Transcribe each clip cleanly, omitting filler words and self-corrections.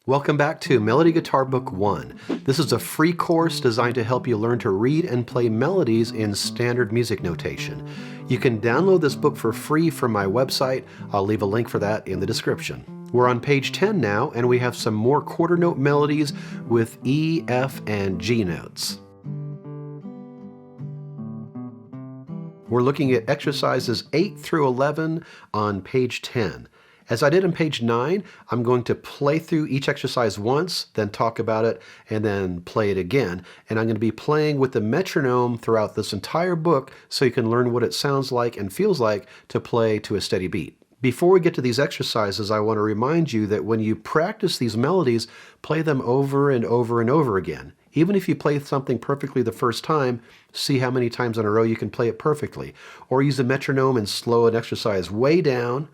Welcome back to Melody Guitar Book 1. This is a free course designed to help you learn to read and play melodies in standard music notation. You can download this book for free from my website. I'll leave a link for that in the description. We're on page 10 now, and we have some more quarter note melodies with E, F, and G notes. We're looking at exercises 8 through 11 on page 10. As I did on page 9, I'm going to play through each exercise once, then talk about it, and then play it again. And I'm going to be playing with the metronome throughout this entire book so you can learn what it sounds like and feels like to play to a steady beat. Before we get to these exercises, I want to remind you that when you practice these melodies, play them over and over and over again. Even if you play something perfectly the first time, see how many times in a row you can play it perfectly. Or use a metronome and slow an exercise way down,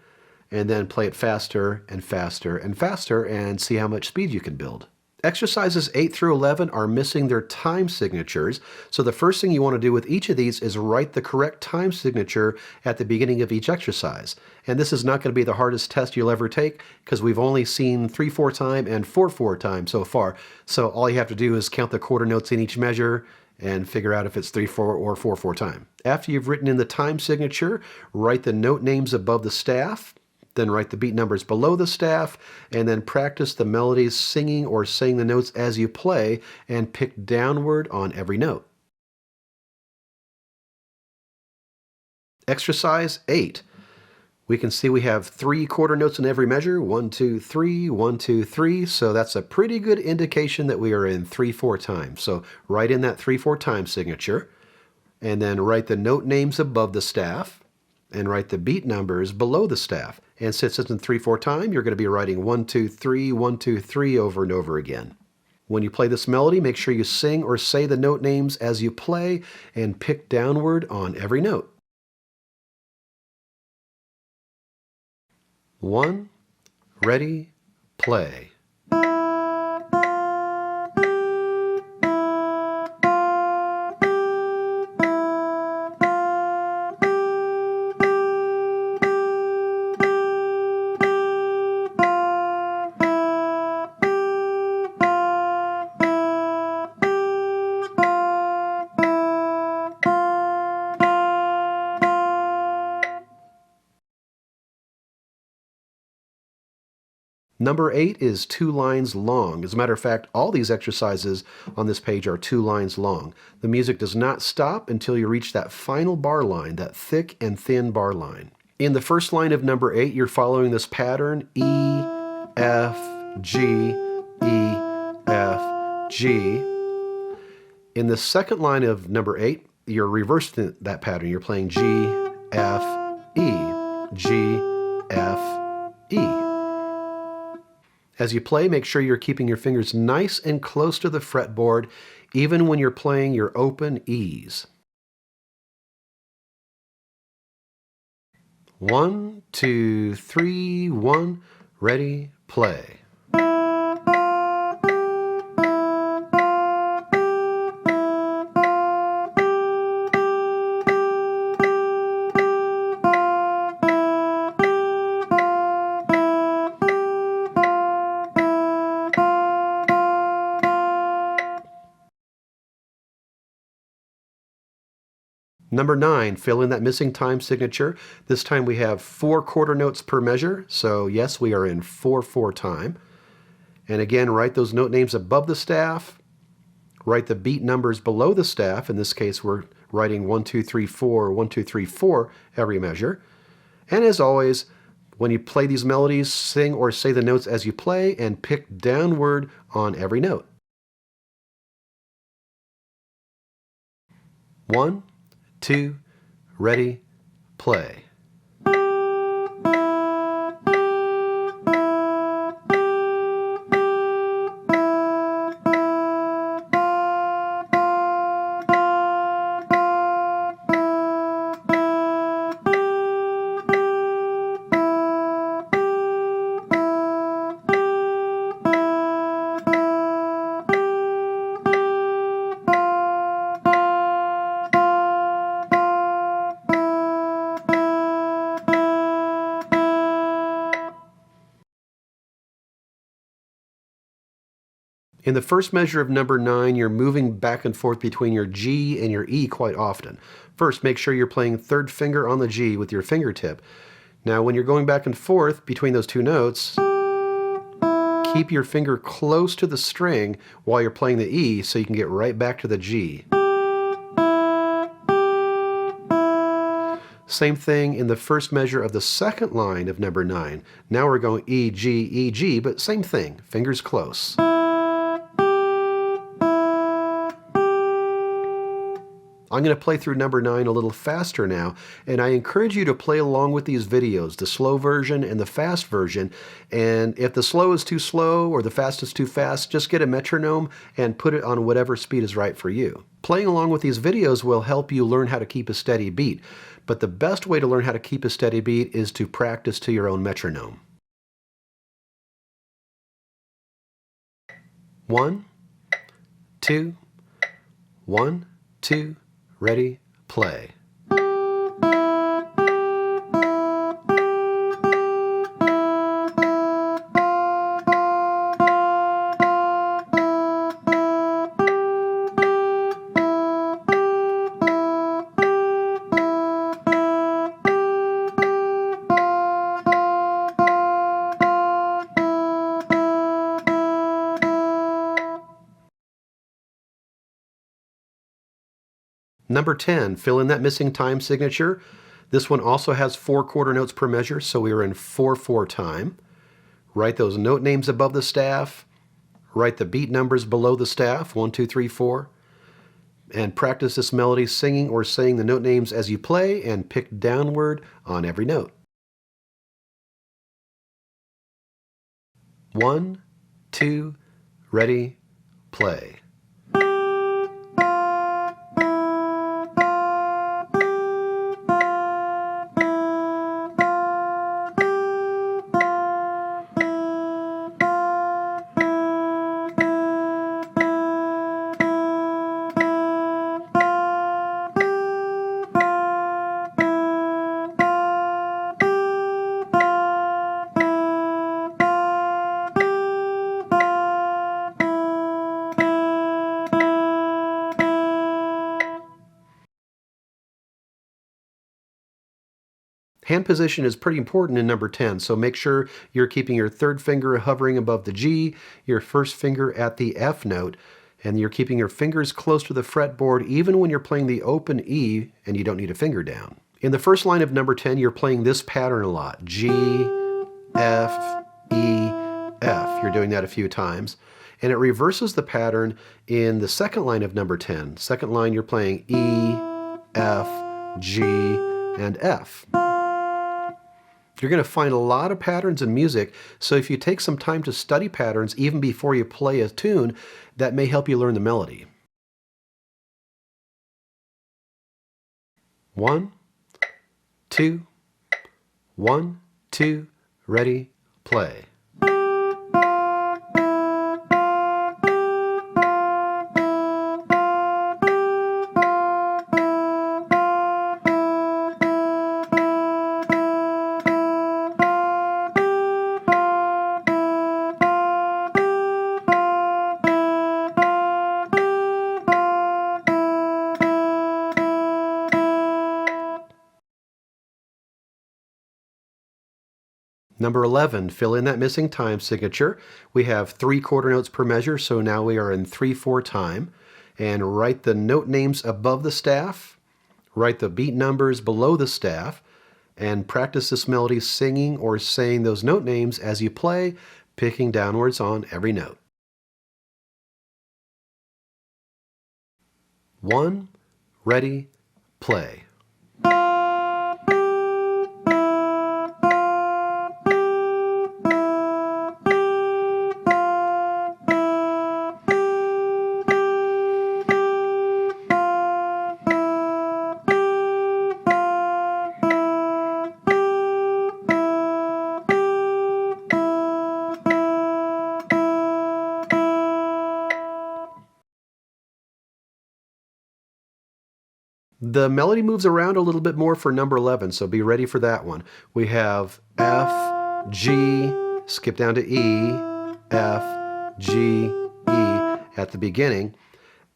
and then play it faster and faster and faster and see how much speed you can build. Exercises 8 through 11 are missing their time signatures, so the first thing you want to do with each of these is write the correct time signature at the beginning of each exercise. And this is not going to be the hardest test you'll ever take because we've only seen 3/4 time and 4/4 time so far. So all you have to do is count the quarter notes in each measure and figure out if it's 3/4 or 4/4 time. After you've written in the time signature, write the note names above the staff, then write the beat numbers below the staff, and then practice the melodies singing or saying the notes as you play, and pick downward on every note. Exercise 8. We can see we have 3 quarter notes in every measure, 1, 2, 3, 1, 2, 3, so that's a pretty good indication that we are in 3/4 time. So write in that 3/4 time signature, and then write the note names above the staff, and write the beat numbers below the staff. And since it's in 3/4 time, you're going to be writing 1, 2, 3, 1, 2, 3 over and over again. When you play this melody, make sure you sing or say the note names as you play and pick downward on every note. 1, ready, play. Number 8 is 2 lines long. As a matter of fact, all these exercises on this page are 2 lines long. The music does not stop until you reach that final bar line, that thick and thin bar line. In the first line of number 8, you're following this pattern: E, F, G, E, F, G. In the second line of number 8, you're reversing that pattern. You're playing G, F, E, G, F, E. As you play, make sure you're keeping your fingers nice and close to the fretboard, even when you're playing your open E's. 1, 2, 3, 1, ready, play. Number 9, fill in that missing time signature. This time we have 4 quarter notes per measure, so yes, we are in 4/4 time. And again, write those note names above the staff, write the beat numbers below the staff. In this case, we're writing 1, 2, 3, 4, 1, 2, 3, 4 every measure. And as always, when you play these melodies, sing or say the notes as you play and pick downward on every note. 1, 2, ready, play. In the first measure of number 9, you're moving back and forth between your G and your E quite often. First, make sure you're playing third finger on the G with your fingertip. Now, when you're going back and forth between those two notes, keep your finger close to the string while you're playing the E so you can get right back to the G. Same thing in the first measure of the second line of number 9. Now we're going E, G, but same thing, fingers close. I'm going to play through number 9 a little faster now, and I encourage you to play along with these videos, the slow version and the fast version. And if the slow is too slow or the fast is too fast, just get a metronome and put it on whatever speed is right for you. Playing along with these videos will help you learn how to keep a steady beat, but the best way to learn how to keep a steady beat is to practice to your own metronome. 1, 2, 1, 2, ready, play. Number 10, fill in that missing time signature. This one also has 4 quarter notes per measure, so we are in 4/4 time. Write those note names above the staff. Write the beat numbers below the staff, 1, 2, 3, 4. And practice this melody singing or saying the note names as you play and pick downward on every note. 1, 2, ready, play. Hand position is pretty important in number 10, so make sure you're keeping your third finger hovering above the G, your first finger at the F note, and you're keeping your fingers close to the fretboard even when you're playing the open E and you don't need a finger down. In the first line of number 10, you're playing this pattern a lot. G, F, E, F. You're doing that a few times. And it reverses the pattern in the second line of number 10. Second line, you're playing E, F, G, and F. You're going to find a lot of patterns in music, so if you take some time to study patterns even before you play a tune, that may help you learn the melody. 1, 2, 1, 2, ready, play. Number 11, fill in that missing time signature. We have 3 quarter notes per measure, so now we are in 3/4 time. And write the note names above the staff, write the beat numbers below the staff, and practice this melody singing or saying those note names as you play, picking downwards on every note. 1, ready, play. The melody moves around a little bit more for number 11, so be ready for that one. We have F, G, skip down to E, F, G, E. at the beginning.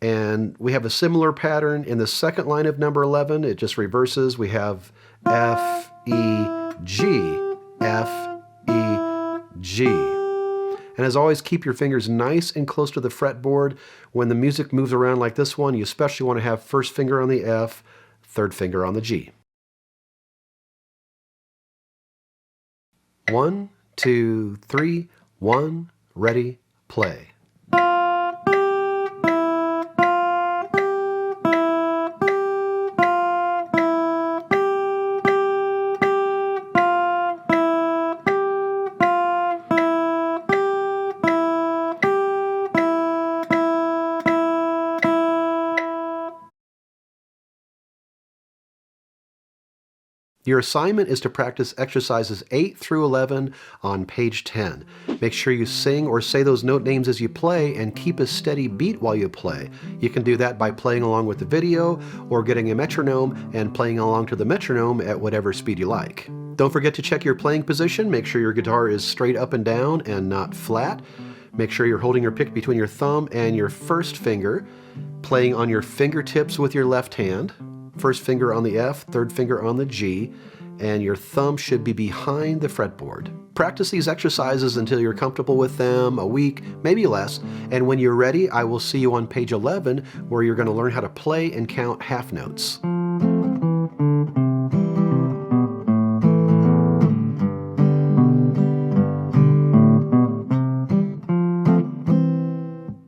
And we have a similar pattern in the second line of number 11. It just reverses. We have F, E, G, F, E, G. And as always, keep your fingers nice and close to the fretboard. When the music moves around like this one, you especially want to have first finger on the F, third finger on the G. 1, 2, 3, 1, ready, play. Your assignment is to practice exercises 8 through 11 on page 10. Make sure you sing or say those note names as you play and keep a steady beat while you play. You can do that by playing along with the video or getting a metronome and playing along to the metronome at whatever speed you like. Don't forget to check your playing position. Make sure your guitar is straight up and down and not flat. Make sure you're holding your pick between your thumb and your first finger, playing on your fingertips with your left hand. First finger on the F, third finger on the G, and your thumb should be behind the fretboard. Practice these exercises until you're comfortable with them, a week, maybe less, and when you're ready, I will see you on page 11 where you're going to learn how to play and count half notes.